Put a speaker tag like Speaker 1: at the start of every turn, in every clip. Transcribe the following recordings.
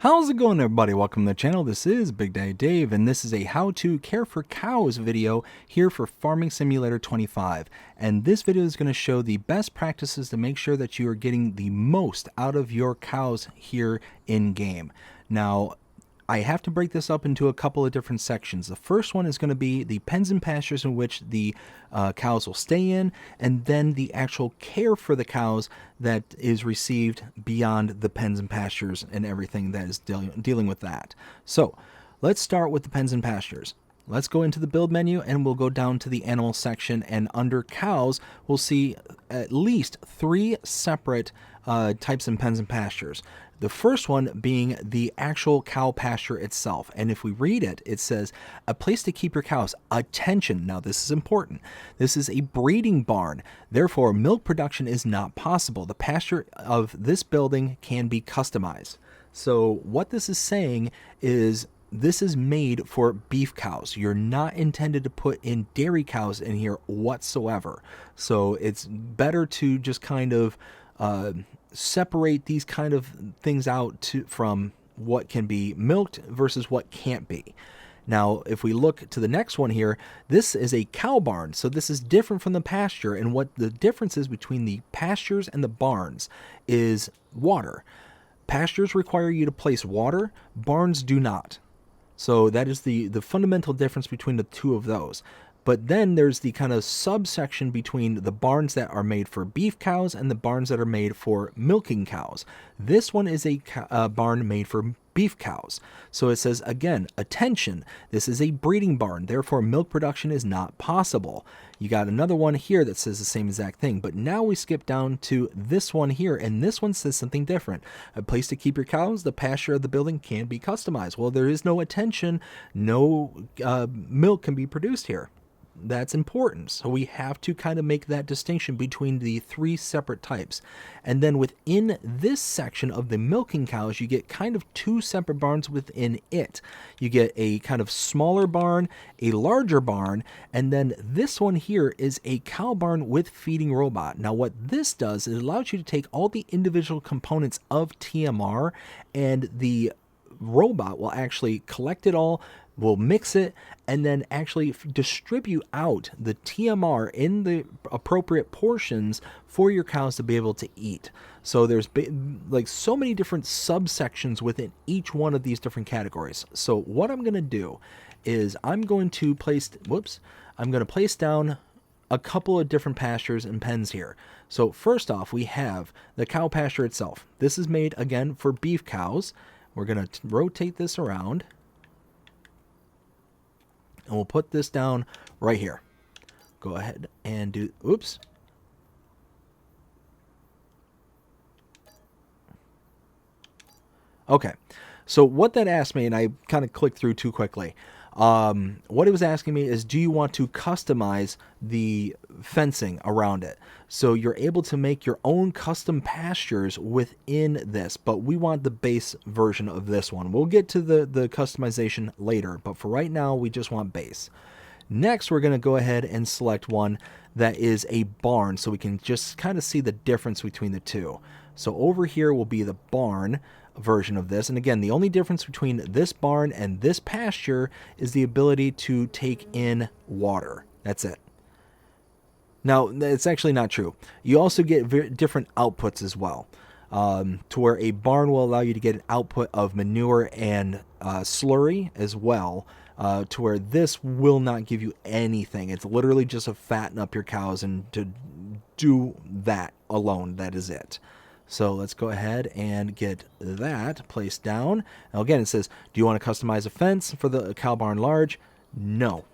Speaker 1: How's it going, everybody? Welcome to the channel. This is Big Daddy Dave, and this is a how to care for cows video here for Farming Simulator 25. And this video is going to show the best practices to make sure that you are getting the most out of your cows here in game. Now, I have to break this up into a couple of different sections. The first one is going to be the pens and pastures in which the cows will stay in, and then the actual care for the cows that is received beyond the pens and pastures and everything that is dealing with that. So let's start with the pens and pastures. Let's go into the build menu and we'll go down to the animal section, and under cows we'll see at least 3 separate types of pens and pastures. The first one being the actual cow pasture itself. And if we read it, it says, a place to keep your cows. Attention. Now, this is important. This is a breeding barn. Therefore, milk production is not possible. The pasture of this building can be customized. So what this is saying is this is made for beef cows. You're not intended to put in dairy cows in here whatsoever. So it's better to just kind of separate these kind of things out from what can be milked versus what can't be. Now, if we look to the next one here, this is a cow barn. So this is different from the pasture, and what the difference is between the pastures and the barns is water. Pastures require you to place water, barns do not. So that is the fundamental difference between the two of those. But then there's the kind of subsection between the barns that are made for beef cows and the barns that are made for milking cows. This one is a barn made for beef cows. So it says, again, attention, this is a breeding barn, therefore milk production is not possible. You got another one here that says the same exact thing, but now we skip down to this one here, and this one says something different. A place to keep your cows, the pasture of the building can be customized. Well, there is no attention, no milk can be produced here. That's important. So we have to kind of make that distinction between the 3 separate types. And then within this section of the milking cows, you get kind of 2 separate barns within it. You get a kind of smaller barn, a larger barn, and then this one here is a cow barn with feeding robot. Now what this does is it allows you to take all the individual components of TMR, and the robot will actually collect it all, will mix it, and then actually distribute out the TMR in the appropriate portions for your cows to be able to eat. So there's like so many different subsections within each one of these different categories. So what I'm going to do is I'm going to place down a couple of different pastures and pens here. So first off, we have the cow pasture itself. This is made again for beef cows. We're going to rotate this around, and we'll put this down right here. Go ahead and do, oops. Okay, so what that asked me, and I kind of clicked through too quickly. What it was asking me is, do you want to customize the fencing around it? So you're able to make your own custom pastures within this, but we want the base version of this one. We'll get to the customization later, but for right now, we just want base. Next, we're going to go ahead and select one that is a barn, so we can just kind of see the difference between the two. So over here will be the barn version of this, and again, the only difference between this barn and this pasture is the ability to take in water. That's it. Now, it's actually not true. You also get different outputs as well, to where a barn will allow you to get an output of manure and slurry as well, to where this will not give you anything. It's literally just to fatten up your cows, and to do that alone, that is it. So let's go ahead and get that placed down. Now again, it says, do you want to customize a fence for the cow barn large? No.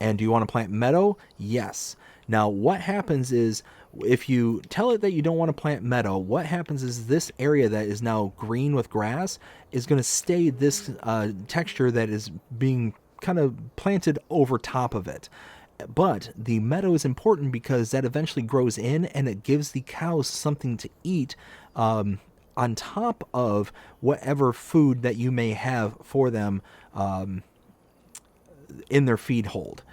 Speaker 1: And do you want to plant meadow? Yes. Now what happens is, if you tell it that you don't want to plant meadow, what happens is this area that is now green with grass is going to stay this texture that is being kind of planted over top of it. But the meadow is important because that eventually grows in, and it gives the cows something to eat on top of whatever food that you may have for them in their feed hold.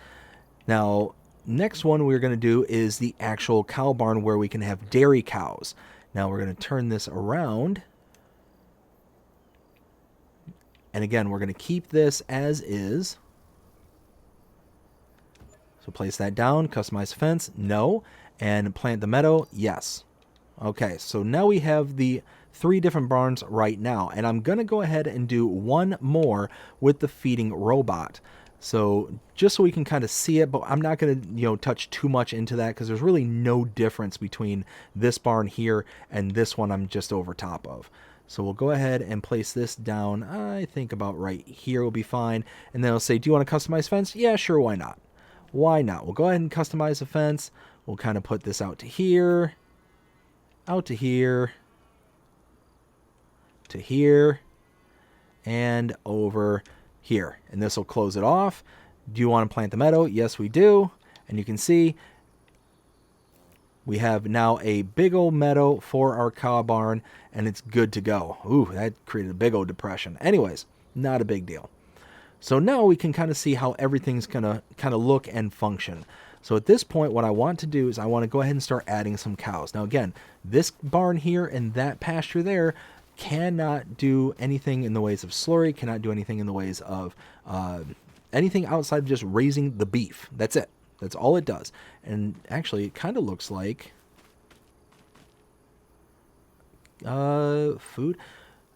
Speaker 1: Now, next one we're going to do is the actual cow barn where we can have dairy cows. Now we're going to turn this around And again, we're going to keep this as is. So place that down, customize fence, no. And plant the meadow, yes. Okay, so now we have the 3 different barns right now. And I'm going to go ahead and do one more with the feeding robot. So just so we can kind of see it, but I'm not going to, touch too much into that because there's really no difference between this barn here and this one I'm just over top of. So we'll go ahead and place this down. I think about right here will be fine. And then it'll say, do you want to customize fence? Yeah, sure, why not? Why not? We'll go ahead and customize the fence. We'll kind of put this out to here, to here, and over here. And this will close it off. Do you want to plant the meadow? Yes, we do. And you can see we have now a big old meadow for our cow barn, and it's good to go. Ooh, that created a big old depression. Anyways, not a big deal. So now we can kind of see how everything's going to kind of look and function. So at this point, what I want to do is I want to go ahead and start adding some cows. Now again, this barn here and that pasture there cannot do anything in the ways of slurry, cannot do anything in the ways of anything outside of just raising the beef. That's it. That's all it does. And actually, it kind of looks like food.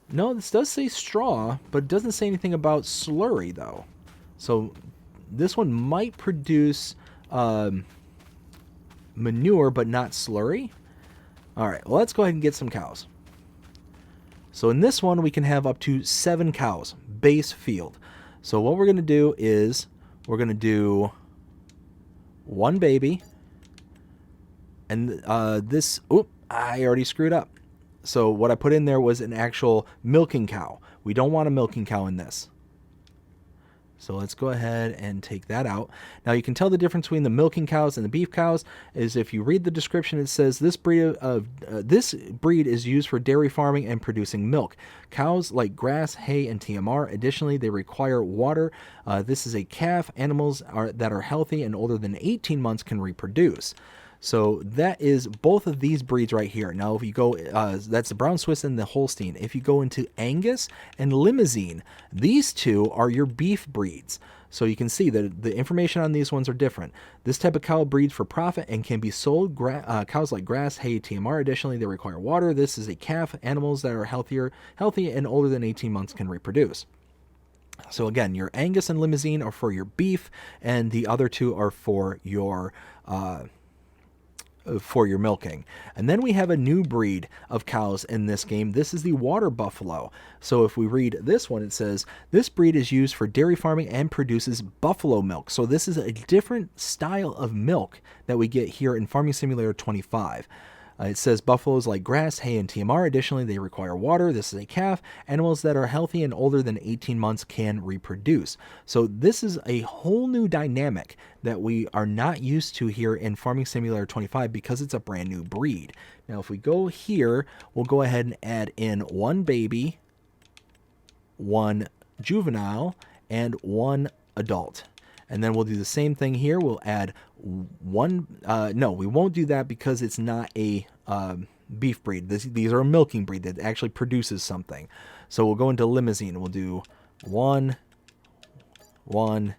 Speaker 1: No, this does say straw, but it doesn't say anything about slurry, though. So this one might produce manure, but not slurry. All right, well, let's go ahead and get some cows. So in this one, we can have up to 7 cows, base field. So what we're going to do is we're going to do 1 baby. And this, oop, I already screwed up. So what I put in there was an actual milking cow. We don't want a milking cow in this. So let's go ahead and take that out. Now you can tell the difference between the milking cows and the beef cows is if you read the description, it says this breed is used for dairy farming and producing milk. Cows like grass, hay, and TMR. Additionally, they require water. This is a calf. Animals that are healthy and older than 18 months can reproduce. So that is both of these breeds right here. Now, if you go, that's the Brown Swiss and the Holstein. If you go into Angus and Limousin, these 2 are your beef breeds. So you can see that the information on these ones are different. This type of cow breeds for profit and can be sold. Cows like grass, hay, TMR. Additionally, they require water. This is a calf. Animals that are healthy and older than 18 months can reproduce. So again, your Angus and Limousin are for your beef, and the other 2 are for your milking. And then we have a new breed of cows in this game. This is the water buffalo. So if we read this one, it says this breed is used for dairy farming and produces buffalo milk. So this is a different style of milk that we get here in Farming Simulator 25. It says buffaloes like grass, hay, and TMR. Additionally, they require water. This is a calf. Animals that are healthy and older than 18 months can reproduce. So this is a whole new dynamic that we are not used to here in Farming Simulator 25 because it's a brand new breed. Now, if we go here, we'll go ahead and add in 1 baby, 1 juvenile, and 1 adult. And then we'll do the same thing here. We'll add 1, no, we won't do that because it's not a beef breed. These are a milking breed that actually produces something. So we'll go into Limousin. We'll do 1, 1,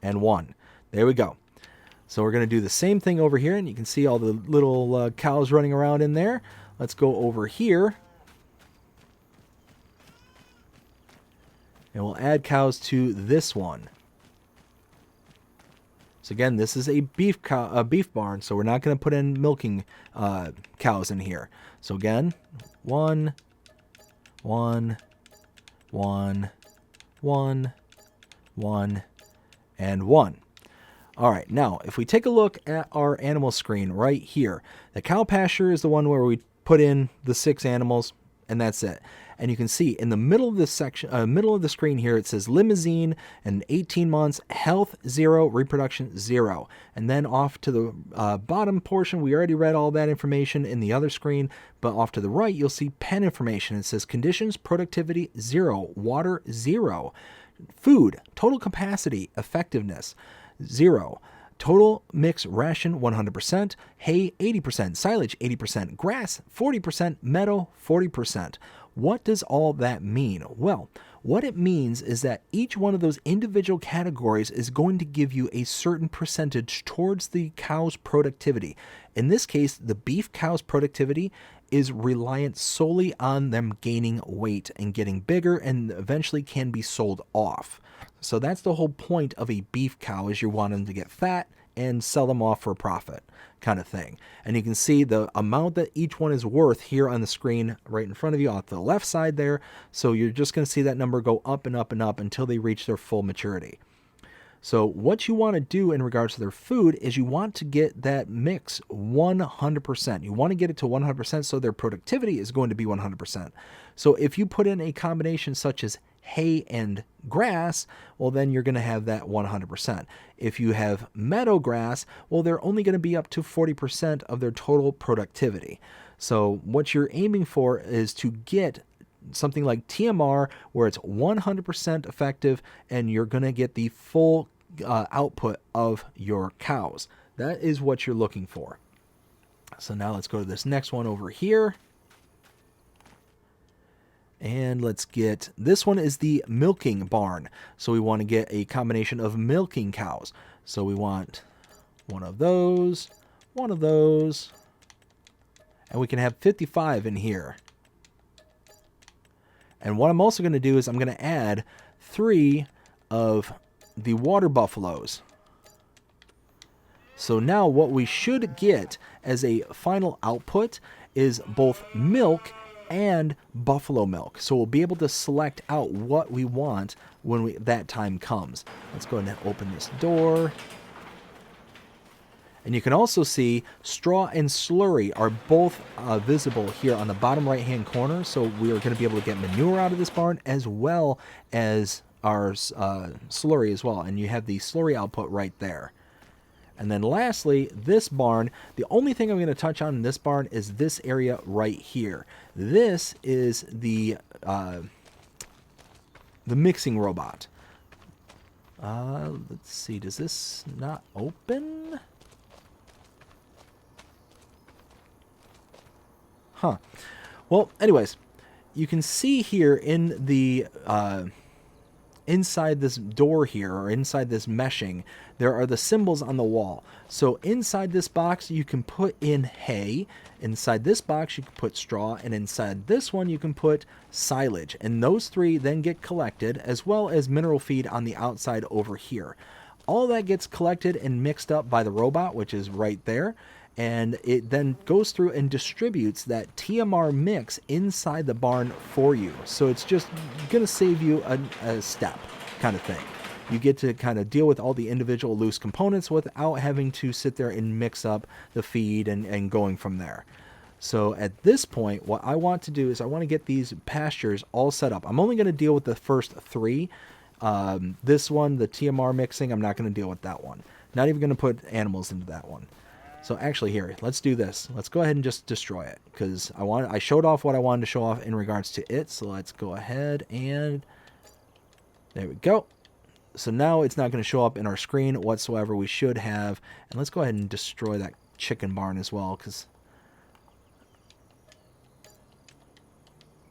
Speaker 1: and 1. There we go. So we're going to do the same thing over here, and you can see all the little cows running around in there. Let's go over here. And we'll add cows to this one. So again, this is a beef barn, so we're not going to put in milking cows in here. So again, 1, 1, 1, 1, 1, and 1. All right, now if we take a look at our animal screen right here, the cow pasture is the one where we put in the 6 animals, and that's it. And you can see in the middle of this section, middle of the screen here, it says Limousin and 18 months, health 0, reproduction 0. And then off to the bottom portion, we already read all that information in the other screen, but off to the right, you'll see pen information. It says conditions, productivity 0, water 0, food, total capacity, effectiveness 0. Total mix ration 100%, hay 80%, silage 80%, grass 40%, meadow 40%, What does all that mean? Well, what it means is that each one of those individual categories is going to give you a certain percentage towards the cow's productivity. In this case, the beef cow's productivity is reliant solely on them gaining weight and getting bigger, and eventually can be sold off. So that's the whole point of a beef cow, is you want them to get fat and sell them off for a profit, kind of thing. And you can see the amount that each one is worth here on the screen right in front of you off the left side there. So you're just going to see that number go up and up and up until they reach their full maturity. So what you want to do in regards to their food is you want to get that mix 100%. You want to get it to 100% so their productivity is going to be 100%. So if you put in a combination such as hay and grass, well, then you're going to have that 100%. If you have meadow grass, well, they're only going to be up to 40% of their total productivity. So what you're aiming for is to get something like TMR, where it's 100% effective and you're going to get the full output of your cows. That is what you're looking for. So now let's go to this next one over here. And let's get, this one is the milking barn. So we want to get a combination of milking cows. So we want one of those, and we can have 55 in here. And what I'm also going to do is I'm going to add 3 of the water buffaloes. So now what we should get as a final output is both milk and buffalo milk. So we'll be able to select out what we want when that time comes. Let's go ahead and open this door. And you can also see straw and slurry are both visible here on the bottom right hand corner. So we are going to be able to get manure out of this barn as well as our slurry as well. And you have the slurry output right there. And then lastly, this barn, the only thing I'm going to touch on in this barn is this area right here. This is the mixing robot. Let's see, does this not open? Huh. Well, anyways, you can see here in the inside this door here, or inside this meshing, there are the symbols on the wall. So inside this box you can put in hay, inside this box you can put straw, and inside this one you can put silage. And those 3 then get collected, as well as mineral feed on the outside over here. All that gets collected and mixed up by the robot, which is right there. And it then goes through and distributes that TMR mix inside the barn for you. So it's just going to save you a step kind of thing. You get to kind of deal with all the individual loose components without having to sit there and mix up the feed and going from there. So at this point, what I want to do is I want to get these pastures all set up. I'm only going to deal with the first 3. This one, the TMR mixing, I'm not going to deal with that one. Not even going to put animals into that one. So actually here, let's do this. Let's go ahead and just destroy it, because I showed off what I wanted to show off in regards to it. So let's go ahead and there we go. So now it's not going to show up in our screen whatsoever. We should have, and let's go ahead and destroy that chicken barn as well, because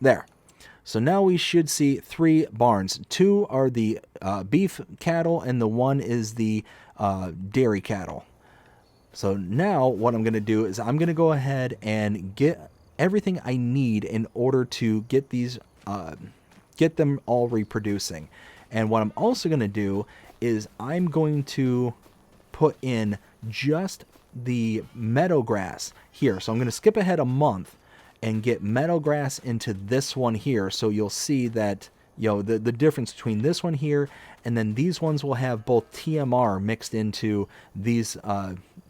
Speaker 1: there. So now we should see 3 barns. 2 are the beef cattle, and the 1 is the dairy cattle. So now what I'm going to do is I'm going to go ahead and get everything I need in order to get these, get them all reproducing. And what I'm also going to do is I'm going to put in just the meadow grass here. So I'm going to skip ahead a month and get meadow grass into this one here. So you'll see that, you know, the difference between this one here, and then these ones will have both TMR mixed into these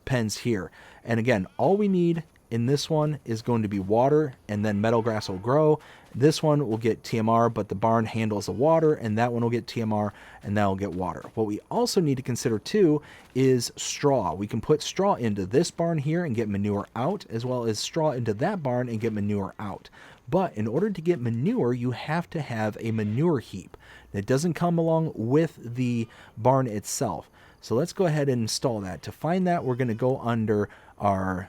Speaker 1: pens here. And again, all we need in this one is going to be water, and then meadow grass will grow. This one will get TMR, but the barn handles the water, and that one will get TMR, and that will get water. What we also need to consider too is straw. We can put straw into this barn here and get manure out, as well as straw into that barn and get manure out. But in order to get manure, you have to have a manure heap. It doesn't come along with the barn itself. So let's go ahead and install that. To find that, we're going to go under our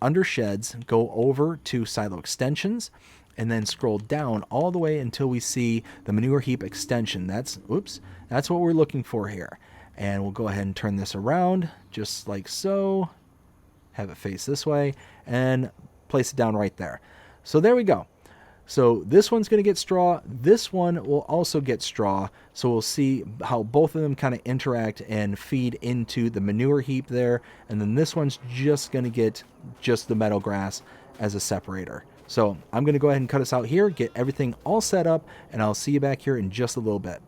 Speaker 1: under sheds, go over to silo extensions, and then scroll down all the way until we see the manure heap extension. That's what we're looking for here. And we'll go ahead and turn this around just like so, have it face this way, and place it down right there. So there we go. So this one's going to get straw. This one will also get straw. So we'll see how both of them kind of interact and feed into the manure heap there. And then this one's just going to get just the meadow grass as a separator. So I'm going to go ahead and cut us out here, get everything all set up, and I'll see you back here in just a little bit.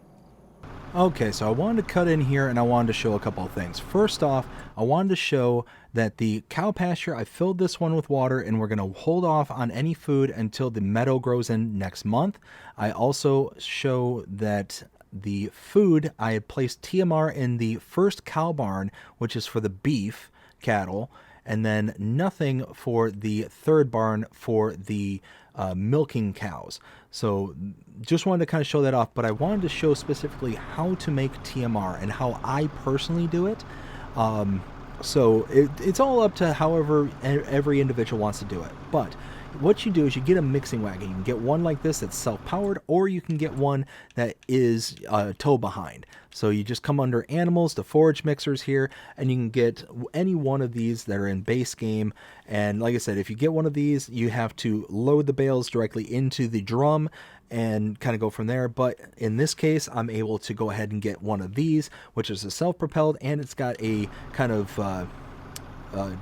Speaker 1: Okay, so I wanted to cut in here and I wanted to show a couple of things. First off, I wanted to show that the cow pasture, I filled this one with water and we're going to hold off on any food until the meadow grows in next month. I also show that the food, I had placed TMR in the first cow barn, which is for the beef cattle, and then nothing for the third barn for the milking cows. So just wanted to kind of show that off, but I wanted to show specifically how to make TMR and how I personally do it. So it's all up to however every individual wants to do it. But what you do is you get a mixing wagon. You can get one like this that's self-powered, or you can get one that is tow behind. So you just come under animals, the forage mixers here, and you can get any one of these that are in base game. And like I said, if you get one of these, you have to load the bales directly into the drum and kind of go from there. But in this case, I'm able to go ahead and get one of these, which is a self-propelled, and it's got a kind of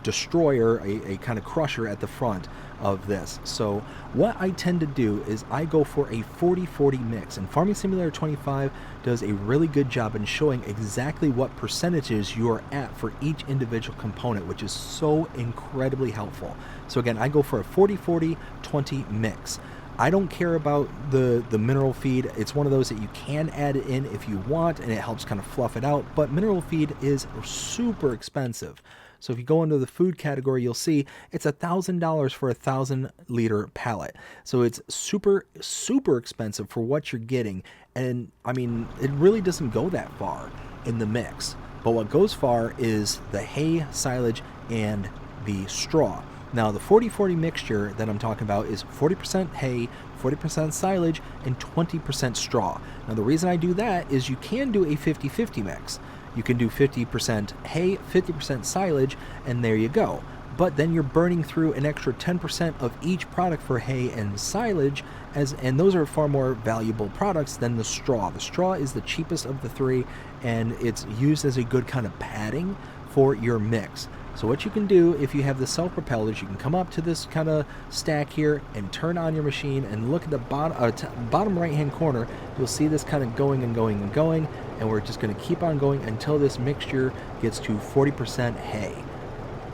Speaker 1: destroyer, a kind of crusher at the front of this. So what I tend to do is I go for a 40-40 mix, and Farming Simulator 25 does a really good job in showing exactly what percentages you are at for each individual component, which is so incredibly helpful. So again, I go for a 40-40-20 mix. I don't care about the mineral feed. It's one of those that you can add it in if you want, and it helps kind of fluff it out, but mineral feed is super expensive. So if you go into the food category, you'll see it's $1,000 for a 1,000-liter pallet. So it's super, super expensive for what you're getting. And I mean, it really doesn't go that far in the mix. But what goes far is the hay, silage, and the straw. Now, the 40-40 mixture that I'm talking about is 40% hay, 40% silage, and 20% straw. Now, the reason I do that is you can do a 50-50 mix. You can do 50% hay, 50% silage, and there you go. But then you're burning through an extra 10% of each product for hay and silage, and those are far more valuable products than the straw. The straw is the cheapest of the three, and it's used as a good kind of padding for your mix. So what you can do if you have the self-propelled is you can come up to this kind of stack here and turn on your machine and look at the bottom right-hand corner. You'll see this kind of going and going and going, and we're just going to keep on going until this mixture gets to 40% hay.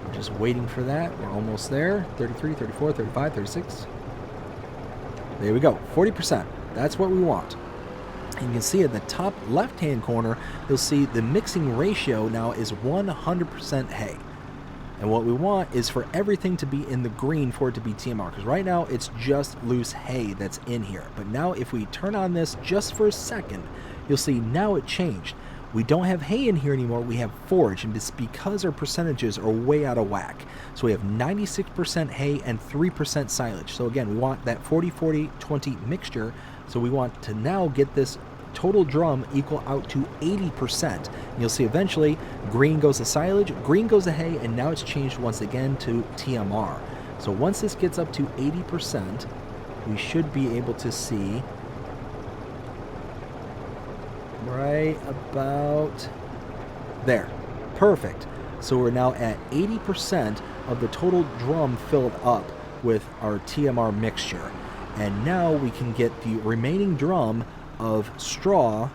Speaker 1: We're just waiting for that. We're almost there. 33, 34, 35, 36. There we go. 40%. That's what we want. And you can see at the top left-hand corner, you'll see the mixing ratio now is 100% hay. And what we want is for everything to be in the green for it to be TMR, because right now it's just loose hay that's in here. But now if we turn on this just for a second, you'll see now it changed. We don't have hay in here anymore, we have forage, and it's because our percentages are way out of whack. So we have 96% hay and 3% silage. So again, we want that 40-40-20 mixture. So we want to now get this total drum equal out to 80%. And you'll see eventually green goes to silage, green goes to hay, and now it's changed once again to TMR. So once this gets up to 80%, we should be able to see right about there. Perfect. So we're now at 80% of the total drum filled up with our TMR mixture. And now we can get the remaining drum of straw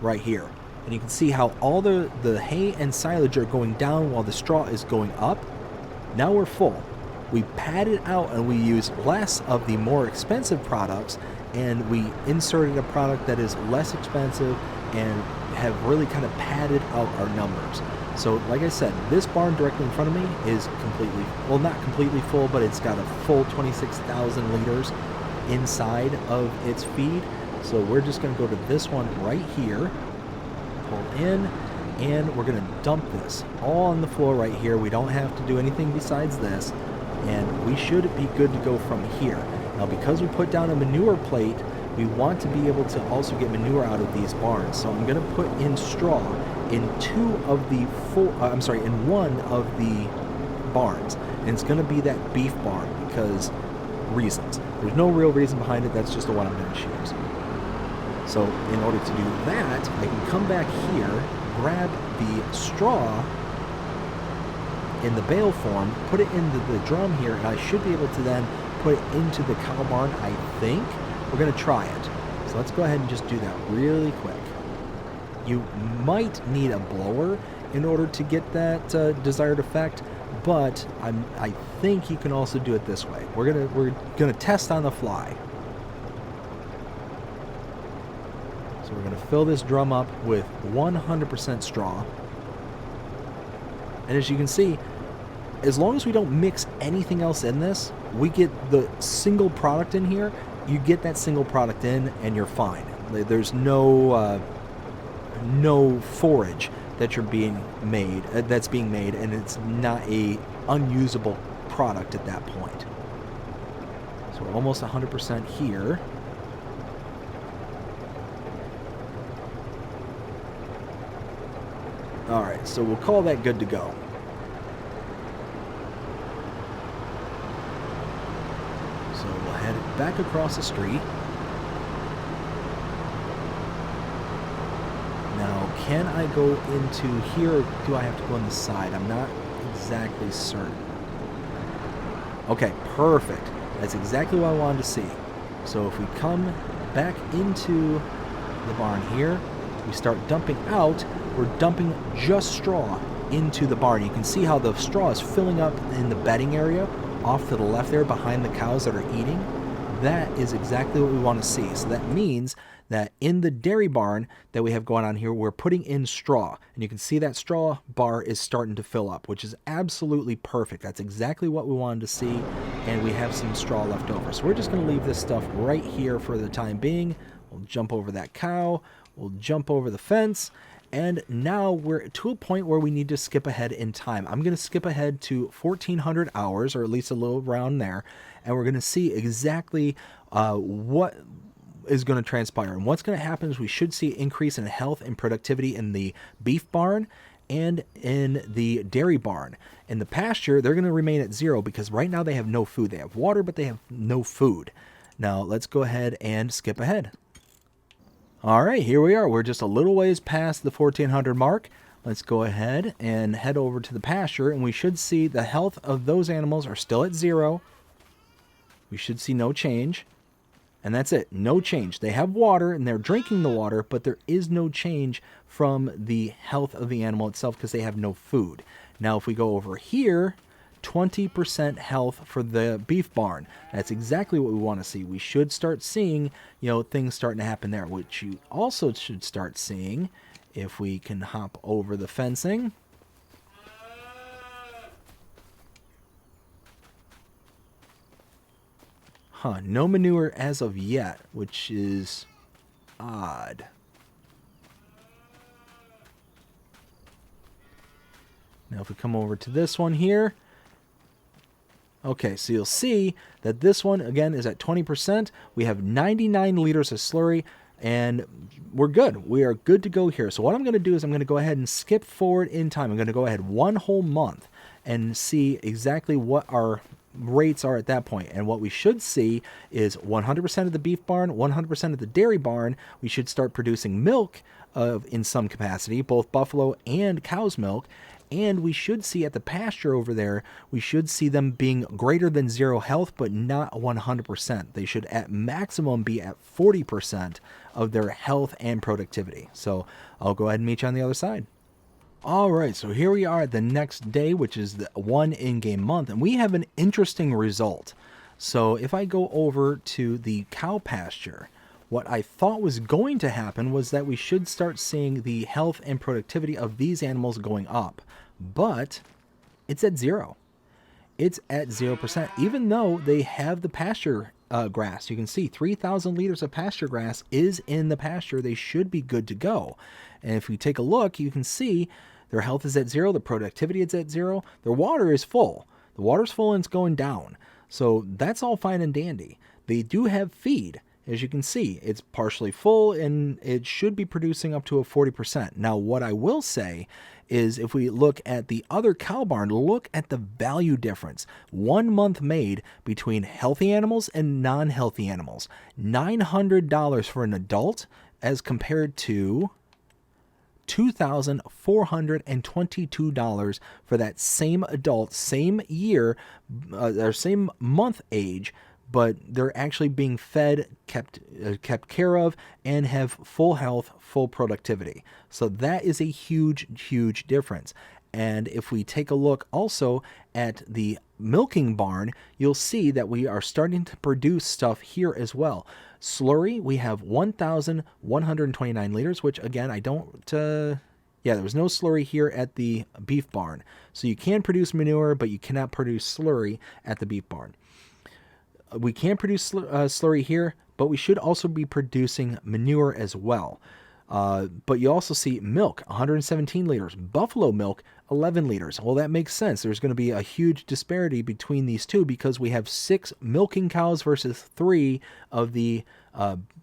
Speaker 1: right here. And you can see how all the hay and silage are going down while the straw is going up. Now we're full. We pad it out and we use less of the more expensive products, and we inserted a product that is less expensive and have really kind of padded out our numbers. So like I said, this barn directly in front of me is completely, well, not completely full, but it's got a full 26,000 liters inside of its feed. So we're just going to go to this one right here, pull in, and we're going to dump this all on the floor right here. We don't have to do anything besides this, and we should be good to go from here. Now, because we put down a manure plate, we want to be able to also get manure out of these barns. So I'm going to put in straw in in one of the barns. And it's going to be that beef barn because reasons. There's no real reason behind it. That's just the one I'm going to choose. So in order to do that, I can come back here, grab the straw in the bale form, put it into the drum here, and I should be able to then put it into the cow barn, I think. We're going to try it. So let's go ahead and just do that really quick. You might need a blower in order to get that desired effect, but I think you can also do it this way. We're gonna test on the fly. So we're gonna fill this drum up with 100% straw, and as you can see, as long as we don't mix anything else in this, we get the single product in here. You get that single product in, and you're fine. There's no forage that's being made, and it's not a unusable product at that point. So we're almost 100% here. All right, so we'll call that good to go. So we'll head back across the street. Now, can I go into here, or do I have to go on the side? I'm not exactly certain. Okay, perfect. That's exactly what I wanted to see. So if we come back into the barn here, we start dumping out, we're dumping just straw into the barn. You can see how the straw is filling up in the bedding area off to the left there behind the cows that are eating. That is exactly what we want to see. So that means that in the dairy barn that we have going on here, we're putting in straw. And you can see that straw bar is starting to fill up, which is absolutely perfect. That's exactly what we wanted to see. And we have some straw left over. So we're just going to leave this stuff right here for the time being. We'll jump over that cow. We'll jump over the fence. And now we're to a point where we need to skip ahead in time. I'm going to skip ahead to 1400 hours, or at least a little around there. And we're going to see exactly what is going to transpire. And what's going to happen is we should see an increase in health and productivity in the beef barn and in the dairy barn. In the pasture, they're going to remain at 0 because right now they have no food. They have water, but they have no food. Now, let's go ahead and skip ahead. All right, here we are. We're just a little ways past the 1400 mark. Let's go ahead and head over to the pasture, and we should see the health of those animals are still at 0. We should see no change. And that's it. No change. They have water, and they're drinking the water, but there is no change from the health of the animal itself because they have no food. Now, if we go over here, 20% health for the beef barn. That's exactly what we want to see. We should start seeing, things starting to happen there, which you also should start seeing if we can hop over the fencing. No manure as of yet, which is odd. Now if we come over to this one here, okay, so you'll see that this one, again, is at 20%. We have 99 liters of slurry, and we're good. We are good to go here. So what I'm going to do is I'm going to go ahead and skip forward in time. I'm going to go ahead one whole month and see exactly what our rates are at that point. And what we should see is 100% of the beef barn, 100% of the dairy barn. We should start producing milk in some capacity, both buffalo and cow's milk. And we should see at the pasture over there, we should see them being greater than 0 health, but not 100%. They should at maximum be at 40% of their health and productivity. So I'll go ahead and meet you on the other side. All right, so here we are at the next day, which is the one in-game month, and we have an interesting result. So if I go over to the cow pasture, what I thought was going to happen was that we should start seeing the health and productivity of these animals going up, but it's at 0. It's at 0%, even though they have the pasture grass. You can see 3,000 liters of pasture grass is in the pasture. They should be good to go. And if we take a look, you can see their health is at 0, the productivity is at 0, their water is full. The water's full and it's going down. So that's all fine and dandy. they do have feed. As you can see, it's partially full and it should be producing up to a 40%. Now, what I will say is if we look at the other cow barn, look at the value difference. 1 month made between healthy animals and non-healthy animals. $900 for an adult as compared to $2,422 for that same adult, same year, or same month age, but they're actually being fed, kept care of, and have full health, full productivity. So that is a huge, huge difference. And if we take a look also at the milking barn, you'll see that we are starting to produce stuff here as well. Slurry, we have 1,129 liters, which again, I don't, there was no slurry here at the beef barn. So you can produce manure, but you cannot produce slurry at the beef barn. We can produce slurry here, but we should also be producing manure as well. But you also see milk, 117 liters. Buffalo milk, 11 liters. Well, that makes sense. There's going to be a huge disparity between these two because we have 6 milking cows versus 3 of the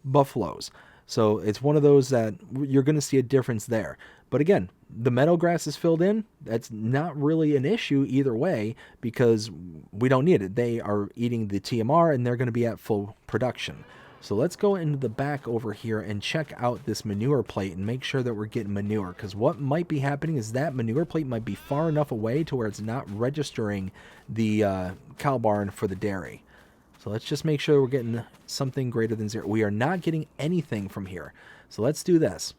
Speaker 1: buffaloes. So it's one of those that you're going to see a difference there. But again, the meadow grass is filled in. That's not really an issue either way because we don't need it. They are eating the TMR and they're going to be at full production. So let's go into the back over here and check out this manure plate and make sure that we're getting manure, because what might be happening is that manure plate might be far enough away to where it's not registering the cow barn for the dairy. So let's just make sure we're getting something greater than 0. We are not getting anything from here. So let's do this.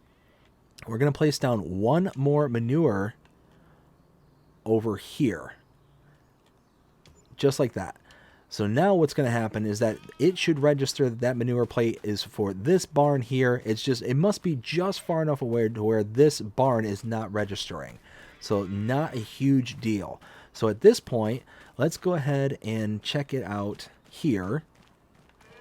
Speaker 1: We're going to place down 1 more manure over here. Just like that. So now what's going to happen is that it should register that that manure plate is for this barn here. It must be just far enough away to where this barn is not registering. So not a huge deal. So at this point, let's go ahead and check it out here.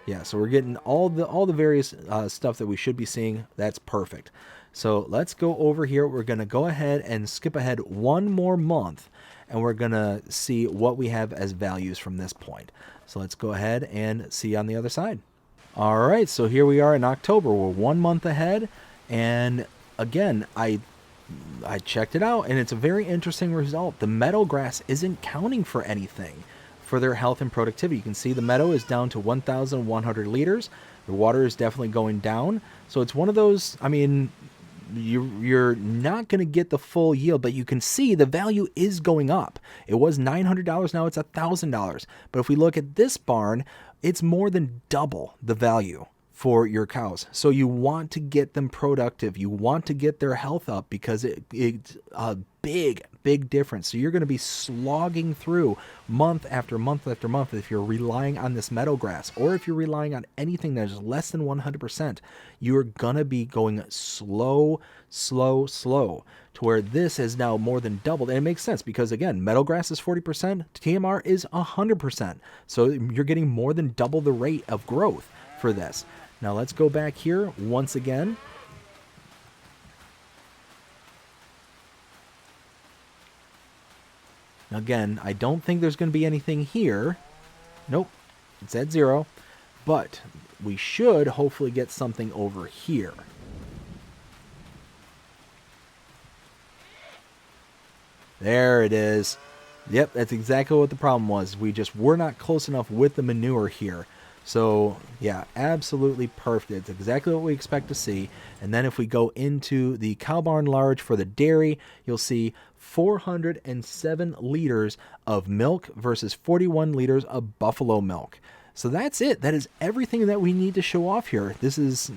Speaker 1: Yeah, so we're getting all the various stuff that we should be seeing. That's perfect. So let's go over here. We're going to go ahead and skip ahead 1 more month, and we're going to see what we have as values from this point. So let's go ahead and see on the other side. All right, so here we are in October. We're 1 month ahead, and again, I checked it out, and it's a very interesting result. The meadow grass isn't counting for anything for their health and productivity. You can see the meadow is down to 1,100 liters. The water is definitely going down. So it's one of those, I mean, you're not going to get the full yield, but you can see the value is going up. It was $900, now it's $1,000. But if we look at this barn, it's more than double the value for your cows. So you want to get them productive. You want to get their health up because it's a big difference. So you're going to be slogging through month after month after month if you're relying on this meadow grass, or if you're relying on anything that is less than 100%, you're going to be going slow to where this is now more than doubled. And it makes sense because, again, meadow grass is 40%, TMR is 100%. So you're getting more than double the rate of growth for this. Now let's go back here once again. Again, I don't think there's going to be anything here. Nope, it's at 0. But we should hopefully get something over here. There it is. Yep, that's exactly what the problem was. We just were not close enough with the manure here. So, yeah, absolutely perfect. It's exactly what we expect to see. And then if we go into the cow barn large for the dairy, you'll see 407 liters of milk versus 41 liters of buffalo milk. So that's it. That is everything that we need to show off here. This is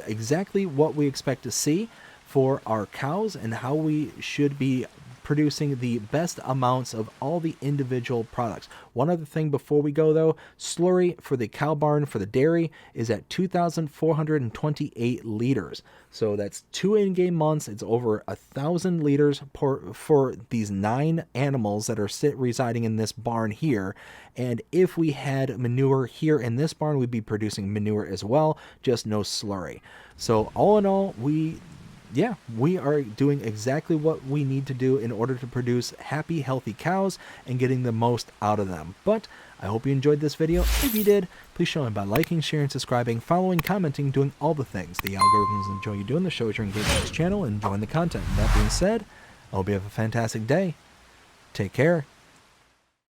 Speaker 1: exactly what we expect to see for our cows and how we should be producing the best amounts of all the individual products. One other thing before we go though, slurry for the cow barn for the dairy is at 2,428 liters. So that's 2 in-game months. It's over 1,000 liters for these 9 animals that are residing in this barn here. And if we had manure here in this barn, we'd be producing manure as well, just no slurry. So all in all, yeah, we are doing exactly what we need to do in order to produce happy, healthy cows and getting the most out of them. But I hope you enjoyed this video. If you did, please show me by liking, sharing, subscribing, following, commenting, doing all the things. The algorithms enjoy you doing the shows. You're engaged with this channel and enjoying the content. That being said, I hope you have a fantastic day. Take care.